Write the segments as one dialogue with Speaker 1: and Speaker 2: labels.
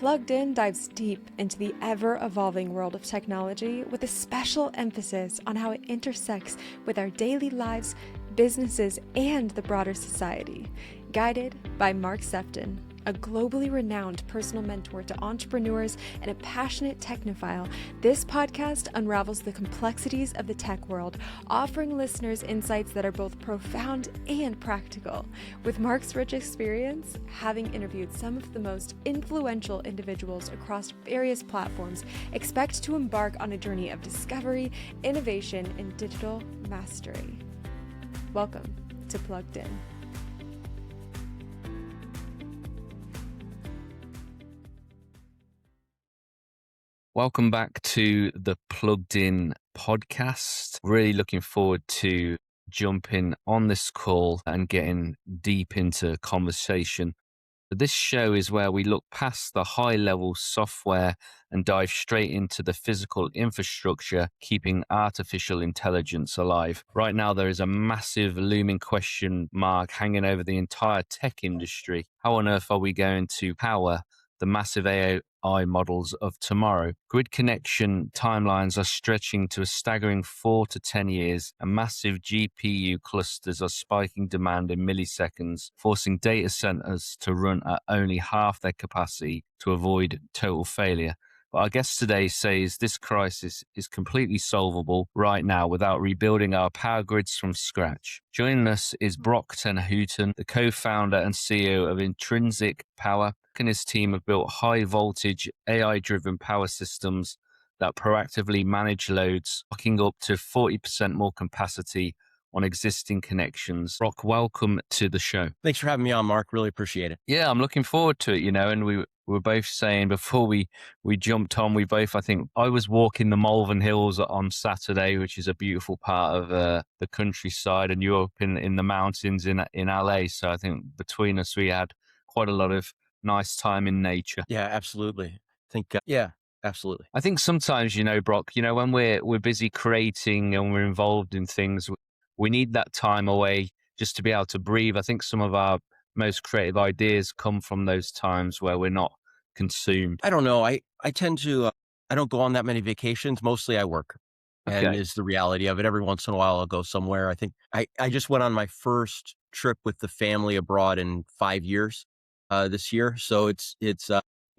Speaker 1: Plugged In dives deep into the ever-evolving world of technology with a special emphasis on how it intersects with our daily lives, businesses, and the broader society. Guided by Mark Sefton, a globally renowned personal mentor to entrepreneurs and a passionate technophile, this podcast unravels the complexities of the tech world, offering listeners insights that are both profound and practical. With Mark's rich experience, having interviewed some of the most influential individuals across various platforms, expect to embark on a journey of discovery, innovation, and digital mastery. Welcome to Plugged In.
Speaker 2: Welcome back to the Plugged In podcast. Really looking forward to jumping on this call and getting deep into conversation. This show is where we look past the high-level software and dive straight into the physical infrastructure, keeping artificial intelligence alive. Right now, there is a massive looming question mark hanging over the entire tech industry. How on earth are we going to power the massive AI models of tomorrow? Grid connection timelines are stretching to a staggering 4 to 10 years, and massive GPU clusters are spiking demand in milliseconds, forcing data centers to run at only half their capacity to avoid total failure. But our guest today says this crisis is completely solvable right now without rebuilding our power grids from scratch. Joining us is Broc TenHouten, the co-founder and CEO of Intrinsic Power, and his team have built high-voltage, AI-driven power systems that proactively manage loads, locking up to 40% more capacity on existing connections. Broc, welcome to the show.
Speaker 3: Thanks for having me on, Mark. Really appreciate it.
Speaker 2: Yeah, I'm looking forward to it, and we were both saying before we jumped on, I was walking the Malvern Hills on Saturday, which is a beautiful part of the countryside, and you're up in the mountains in LA. So I think between us, we had quite a lot of nice time in nature.
Speaker 3: Yeah, absolutely. Absolutely.
Speaker 2: I think sometimes, Broc, when we're busy creating and we're involved in things, we need that time away just to be able to breathe. I think some of our most creative ideas come from those times where we're not consumed.
Speaker 3: I don't know. I tend to, I don't go on that many vacations. Mostly I work.
Speaker 2: Okay.
Speaker 3: And is the reality of it. Every once in a while I'll go somewhere. I think I just went on my first trip with the family abroad in 5 years this year. So it's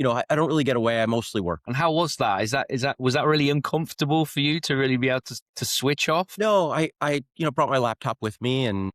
Speaker 3: I don't really get away. I mostly work.
Speaker 2: And how was that? Was that really uncomfortable for you to really be able to switch off?
Speaker 3: No, I brought my laptop with me and,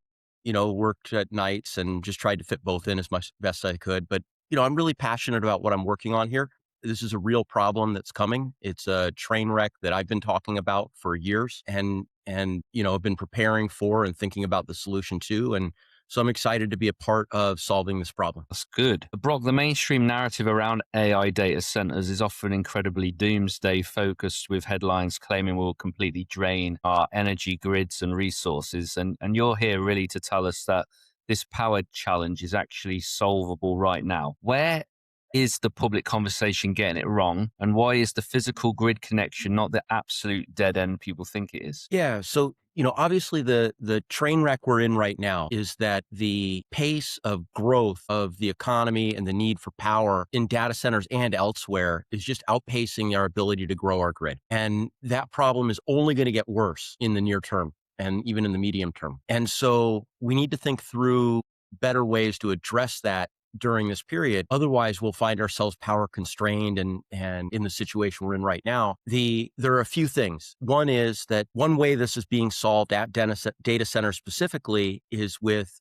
Speaker 3: worked at nights and just tried to fit both in as much best I could. But, I'm really passionate about what I'm working on here. This is a real problem that's coming. It's a train wreck that I've been talking about for years and I've been preparing for and thinking about the solution to. And so I'm excited to be a part of solving this problem.
Speaker 2: That's good. Broc, the mainstream narrative around AI data centers is often incredibly doomsday focused, with headlines claiming we'll completely drain our energy grids and resources. And you're here really to tell us that this power challenge is actually solvable right now. Where is the public conversation getting it wrong? And why is the physical grid connection not the absolute dead end people think it is?
Speaker 3: Yeah. So, obviously the train wreck we're in right now is that the pace of growth of the economy and the need for power in data centers and elsewhere is just outpacing our ability to grow our grid. And that problem is only going to get worse in the near term and even in the medium term. And so we need to think through better ways to address that during this period. Otherwise, we'll find ourselves power constrained and in the situation we're in right now. There are a few things. One is that one way this is being solved at data centers specifically is with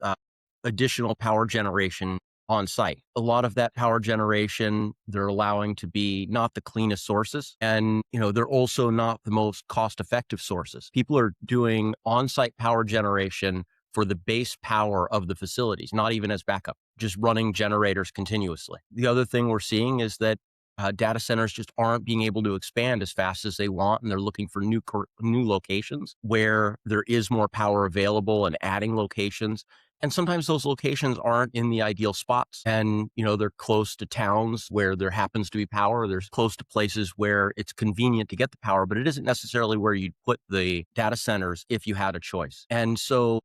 Speaker 3: additional power generation on site. A lot of that power generation, they're allowing to be not the cleanest sources. And, they're also not the most cost-effective sources. People are doing on-site power generation for the base power of the facilities, not even as backup, just running generators continuously. The other thing we're seeing is that data centers just aren't being able to expand as fast as they want, and they're looking for new locations where there is more power available and adding locations. And sometimes those locations aren't in the ideal spots. And, they're close to towns where there happens to be power. They're close to places where it's convenient to get the power, but it isn't necessarily where you'd put the data centers if you had a choice. And so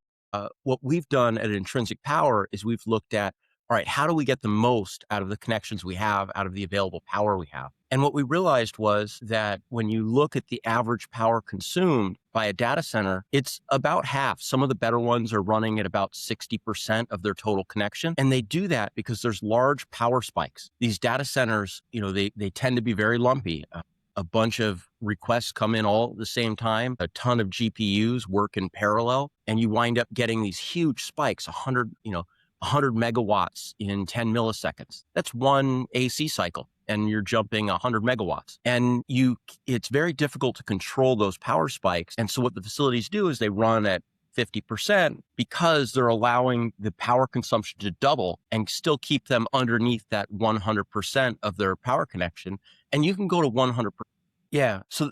Speaker 3: what we've done at Intrinsic Power is we've looked at all right, how do we get the most out of the connections we have, out of the available power we have? And what we realized was that when you look at the average power consumed by a data center, it's about half. Some of the better ones are running at about 60% of their total connection. And they do that because there's large power spikes. These data centers, they tend to be very lumpy. A bunch of requests come in all at the same time. A ton of GPUs work in parallel, and you wind up getting these huge spikes, 100 megawatts in 10 milliseconds. That's one AC cycle, and you're jumping 100 megawatts. And it's very difficult to control those power spikes. And so what the facilities do is they run at 50% because they're allowing the power consumption to double and still keep them underneath that 100% of their power connection. And you can go to 100%. Yeah. So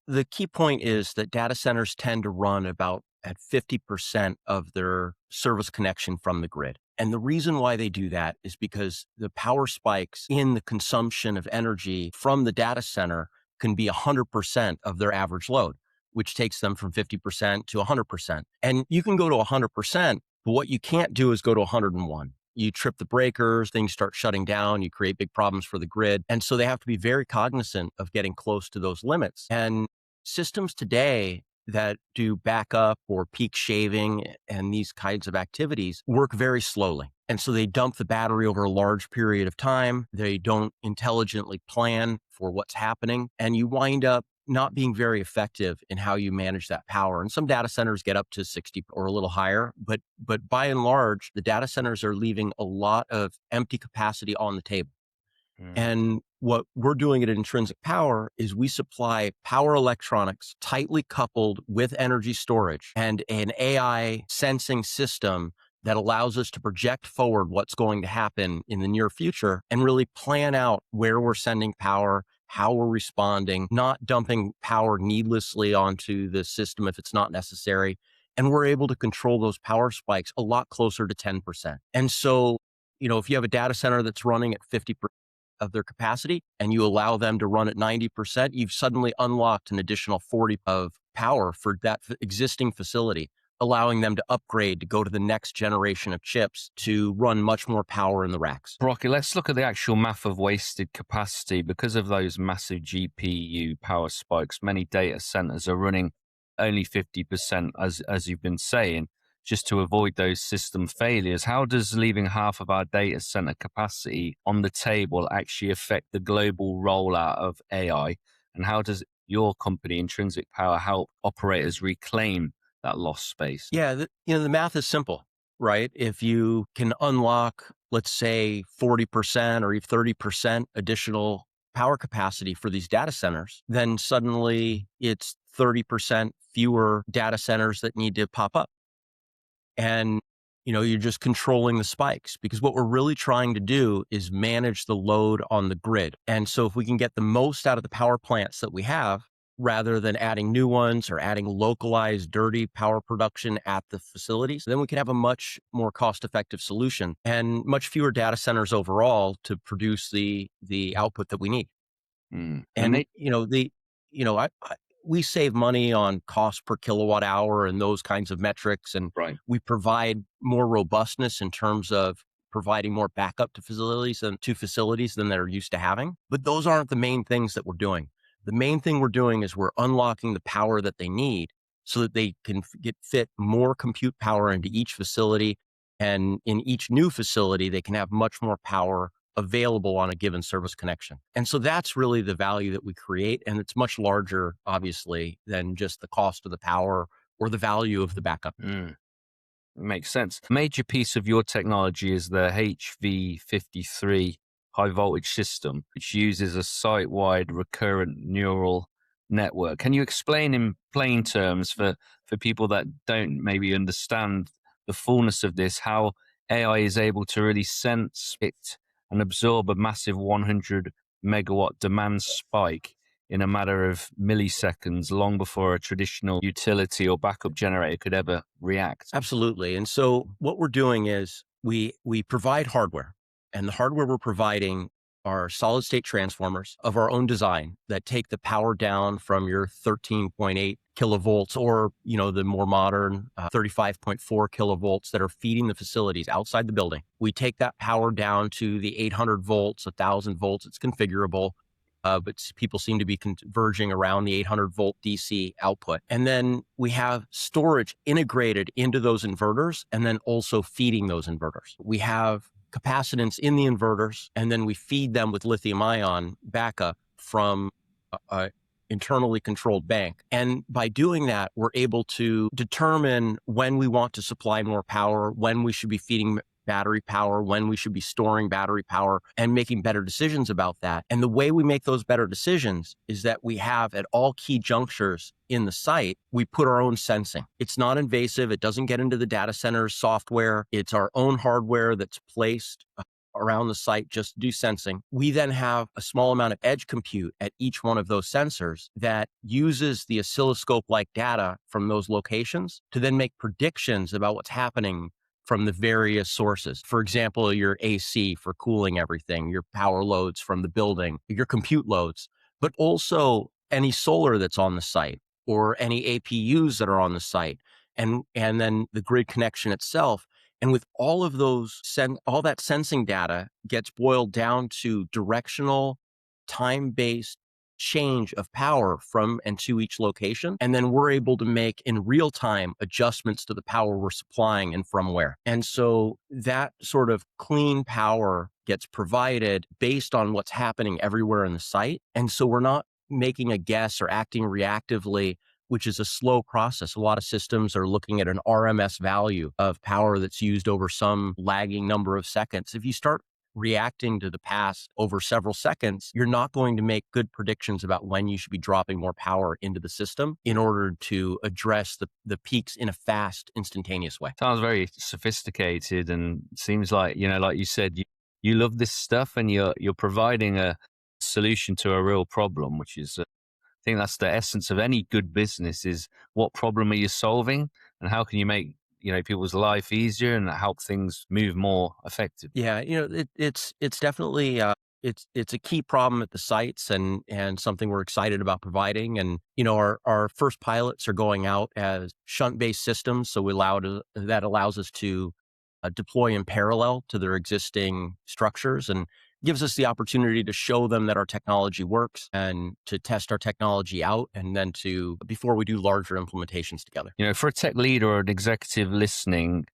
Speaker 3: the key point is that data centers tend to run about at 50% of their service connection from the grid. And the reason why they do that is because the power spikes in the consumption of energy from the data center can be 100% of their average load, which takes them from 50% to 100%. And you can go to 100%, but what you can't do is go to 101. You trip the breakers, things start shutting down, you create big problems for the grid. And so they have to be very cognizant of getting close to those limits. And systems today that do backup or peak shaving and these kinds of activities work very slowly. And so they dump the battery over a large period of time. They don't intelligently plan for what's happening. And you wind up not being very effective in how you manage that power. And some data centers get up to 60 or a little higher, but by and large, the data centers are leaving a lot of empty capacity on the table. And what we're doing at Intrinsic Power is we supply power electronics tightly coupled with energy storage and an AI sensing system that allows us to project forward what's going to happen in the near future and really plan out where we're sending power, how we're responding, not dumping power needlessly onto the system if it's not necessary. And we're able to control those power spikes a lot closer to 10%. And so, if you have a data center that's running at 50% of their capacity and you allow them to run at 90%, you've suddenly unlocked an additional 40 of power for that existing facility, allowing them to upgrade to go to the next generation of chips to run much more power in the racks.
Speaker 2: Brocky, let's look at the actual math of wasted capacity. Because of those massive GPU power spikes, many data centers are running only 50%, as you've been saying, just to avoid those system failures. How does leaving half of our data center capacity on the table actually affect the global rollout of AI? And how does your company, Intrinsic Power, help operators reclaim that lost space?
Speaker 3: Yeah, the math is simple, right? If you can unlock, let's say 40% or even 30% additional power capacity for these data centers, then suddenly it's 30% fewer data centers that need to pop up. And, you're just controlling the spikes because what we're really trying to do is manage the load on the grid. And so if we can get the most out of the power plants that we have, rather than adding new ones or adding localized, dirty power production at the facilities, then we can have a much more cost-effective solution and much fewer data centers overall to produce the output that we need. And we save money on cost per kilowatt hour and those kinds of metrics. And we provide more robustness in terms of providing more backup to facilities than they're used to having. But those aren't the main things that we're doing. The main thing we're doing is we're unlocking the power that they need so that they can fit more compute power into each facility. And in each new facility, they can have much more power available on a given service connection. And so that's really the value that we create. And it's much larger, obviously, than just the cost of the power or the value of the backup.
Speaker 2: Makes sense. A major piece of your technology is the HV53 high voltage system, which uses a site-wide recurrent neural network. Can you explain in plain terms for people that don't maybe understand the fullness of this, how AI is able to really sense it and absorb a massive 100 megawatt demand spike in a matter of milliseconds, long before a traditional utility or backup generator could ever react?
Speaker 3: Absolutely. And so what we're doing is we provide hardware, and the hardware we're providing are solid state transformers of our own design that take the power down from your 13.8 kilovolts or, the more modern 35.4 kilovolts that are feeding the facilities outside the building. We take that power down to the 800 volts, 1000 volts. It's configurable. But people seem to be converging around the 800 volt DC output. And then we have storage integrated into those inverters and then also feeding those inverters. We have capacitance in the inverters, and then we feed them with lithium ion backup from a internally controlled bank. And by doing that, we're able to determine when we want to supply more power, when we should be feeding battery power, when we should be storing battery power, and making better decisions about that. And the way we make those better decisions is that we have at all key junctures in the site, we put our own sensing. It's not invasive. It doesn't get into the data center's software. It's our own hardware that's placed around the site just to do sensing. We then have a small amount of edge compute at each one of those sensors that uses the oscilloscope-like data from those locations to then make predictions about what's happening from the various sources. For example, your AC for cooling everything, your power loads from the building, your compute loads, but also any solar that's on the site or any APUs that are on the site, and then the grid connection itself. And with all of those, all that sensing data gets boiled down to directional, time-based change of power from and to each location. And then we're able to make in real time adjustments to the power we're supplying and from where. And so that sort of clean power gets provided based on what's happening everywhere in the site. And so we're not making a guess or acting reactively, which is a slow process. A lot of systems are looking at an RMS value of power that's used over some lagging number of seconds. If you start reacting to the past over several seconds, you're not going to make good predictions about when you should be dropping more power into the system in order to address the peaks in a fast, instantaneous way.
Speaker 2: Sounds very sophisticated, and seems like, like you said, you love this stuff and you're providing a solution to a real problem, which is, I think that's the essence of any good business, is what problem are you solving and how can you make people's life easier and help things move more effectively.
Speaker 3: Yeah, it's definitely it's a key problem at the sites and something we're excited about providing. And our first pilots are going out as shunt-based systems, so that allows us to deploy in parallel to their existing structures and gives us the opportunity to show them that our technology works and to test our technology out, and then before we do larger implementations together.
Speaker 2: For a tech leader or an executive listening,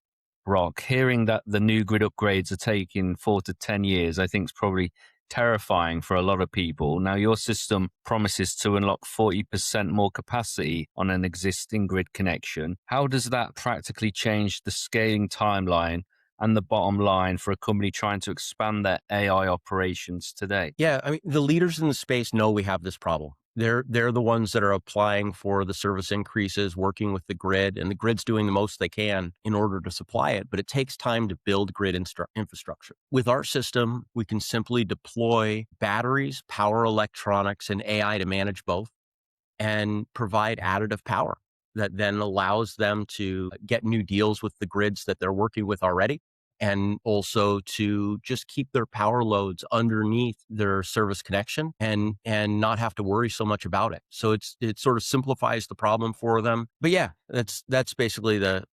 Speaker 2: Broc, hearing that the new grid upgrades are taking 4 to 10 years, I think is probably terrifying for a lot of people. Now, your system promises to unlock 40% more capacity on an existing grid connection. How does that practically change the scaling timeline and the bottom line for a company trying to expand their AI operations today?
Speaker 3: Yeah, I mean, the leaders in the space know we have this problem. They're the ones that are applying for the service increases, working with the grid, and the grid's doing the most they can in order to supply it, but it takes time to build grid infrastructure. With our system, we can simply deploy batteries, power electronics, and AI to manage both and provide additive power that then allows them to get new deals with the grids that they're working with already, and also to just keep their power loads underneath their service connection and not have to worry so much about it. So it sort of simplifies the problem for them. But yeah, that's basically the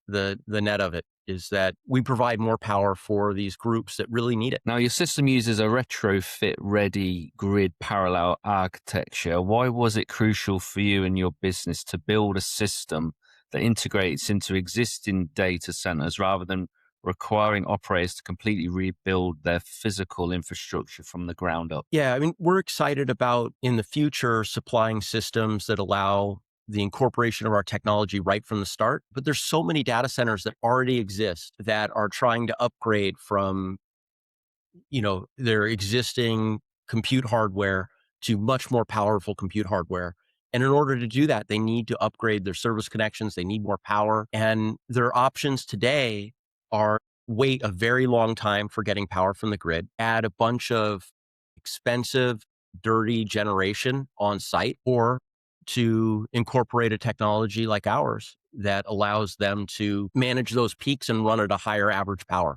Speaker 3: net of it, is that we provide more power for these groups that really need it.
Speaker 2: Now, your system uses a retrofit-ready grid parallel architecture. Why was it crucial for you and your business to build a system that integrates into existing data centers rather than requiring operators to completely rebuild their physical infrastructure from the ground up?
Speaker 3: Yeah, I mean, we're excited about in the future supplying systems that allow the incorporation of our technology right from the start. But there's so many data centers that already exist that are trying to upgrade from, their existing compute hardware to much more powerful compute hardware. And in order to do that, they need to upgrade their service connections. They need more power. And their options today are wait a very long time for getting power from the grid, add a bunch of expensive, dirty generation on site, or to incorporate a technology like ours that allows them to manage those peaks and run at a higher average power.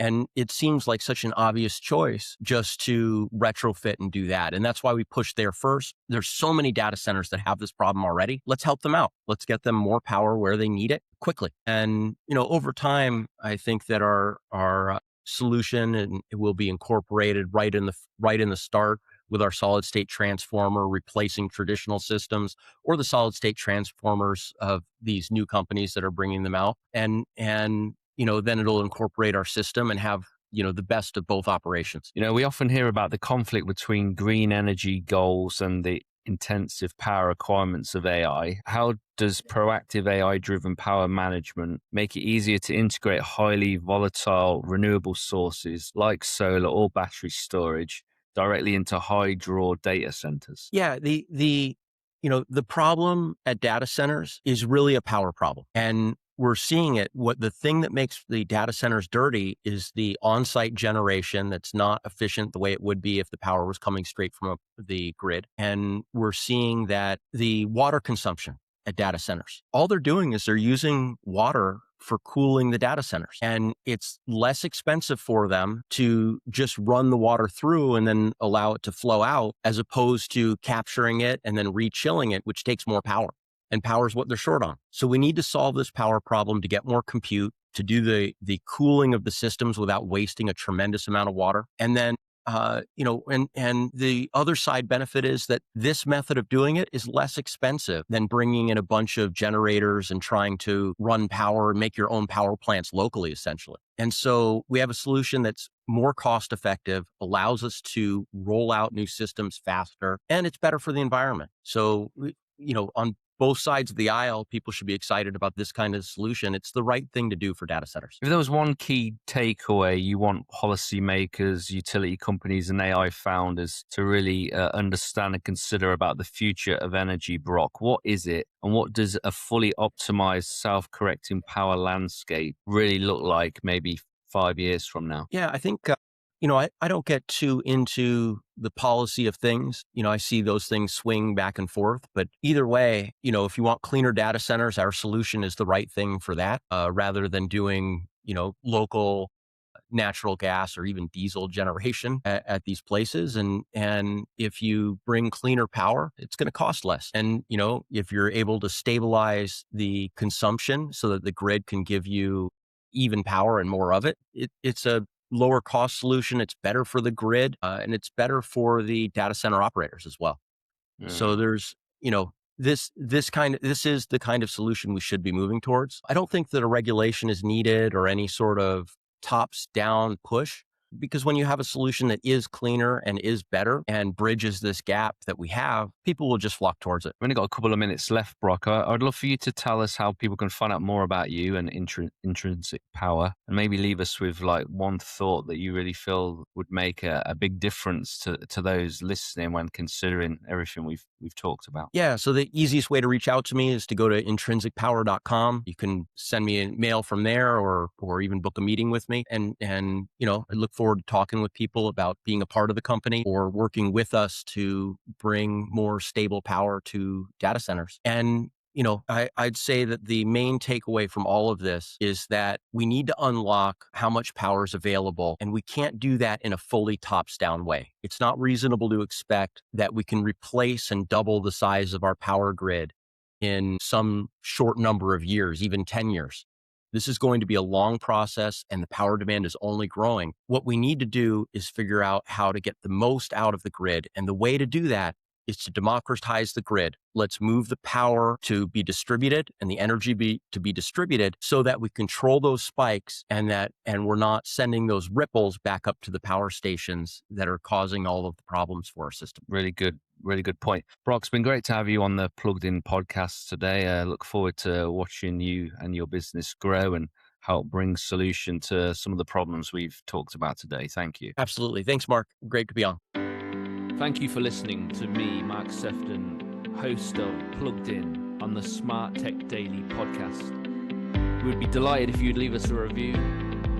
Speaker 3: And it seems like such an obvious choice just to retrofit and do that. And that's why we push there first. There's so many data centers that have this problem already. Let's help them out. Let's get them more power where they need it quickly. And, over time, I think that our solution, and it will be incorporated right in the start with our solid state transformer, replacing traditional systems or the solid state transformers of these new companies that are bringing them out. And then it'll incorporate our system and have, the best of both operations.
Speaker 2: We often hear about the conflict between green energy goals and the intensive power requirements of AI. How does proactive AI-driven power management make it easier to integrate highly volatile renewable sources like solar or battery storage directly into high-draw data centers?
Speaker 3: Yeah, the problem at data centers is really a power problem. And we're seeing it. What the thing that makes the data centers dirty is the on-site generation that's not efficient the way it would be if the power was coming straight from the grid. And we're seeing that the water consumption at data centers, all they're doing is they're using water for cooling the data centers. And it's less expensive for them to just run the water through and then allow it to flow out, as opposed to capturing it and then re-chilling it, which takes more power. And power is what they're short on. So we need to solve this power problem to get more compute, to do the cooling of the systems without wasting a tremendous amount of water. And then, and the other side benefit is that this method of doing it is less expensive than bringing in a bunch of generators and trying to run power and make your own power plants locally, essentially. And so we have a solution that's more cost effective, allows us to roll out new systems faster, and it's better for the environment. So, on both sides of the aisle, people should be excited about this kind of solution. It's the right thing to do for data centers.
Speaker 2: If there was one key takeaway you want policymakers, utility companies, and AI founders to really understand and consider about the future of energy, Broc, what is it? And what does a fully optimized, self-correcting power landscape really look like maybe 5 years from now?
Speaker 3: Yeah, I think I don't get too into the policy of things. I see those things swing back and forth. But either way, if you want cleaner data centers, our solution is the right thing for that, rather than doing, local natural gas or even diesel generation at these places. And if you bring cleaner power, it's going to cost less. And, if you're able to stabilize the consumption so that the grid can give you even power and more of it, it's a lower cost solution. It's better for the grid, and it's better for the data center operators as well. So there's, this is the kind of solution we should be moving towards. I don't think that a regulation is needed or any sort of tops down push, because when you have a solution that is cleaner and is better and bridges this gap that we have, people will just flock towards it.
Speaker 2: We've only got a couple of minutes left, Broc. I'd love for you to tell us how people can find out more about you and Intrinsic Power, and maybe leave us with like one thought that you really feel would make a big difference to those listening when considering everything we've talked about.
Speaker 3: Yeah, so the easiest way to reach out to me is to go to intrinsicpower.com. You can send me a mail from there or even book a meeting with me. And I look forward to talking with people about being a part of the company or working with us to bring more stable power to data centers. And I'd say that the main takeaway from all of this is that we need to unlock how much power is available, and we can't do that in a fully tops-down way. It's not reasonable to expect that we can replace and double the size of our power grid in some short number of years, even 10 years. This is going to be a long process, and the power demand is only growing. What we need to do is figure out how to get the most out of the grid, and the way to do that is to democratize the grid. Let's move the power to be distributed and the energy to be distributed so that we control those spikes and we're not sending those ripples back up to the power stations that are causing all of the problems for our system.
Speaker 2: Really good point. Broc, it's been great to have you on the Plugged In podcast today. I look forward to watching you and your business grow and help bring solution to some of the problems we've talked about today. Thank you.
Speaker 3: Absolutely. Thanks, Mark. Great to be on.
Speaker 2: Thank you for listening to me, Mark Sefton, host of Plugged In on the Smart Tech Daily podcast. We'd be delighted if you'd leave us a review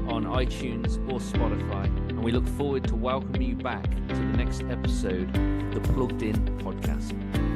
Speaker 2: on iTunes or Spotify, and we look forward to welcoming you back to the next episode of the Plugged In podcast.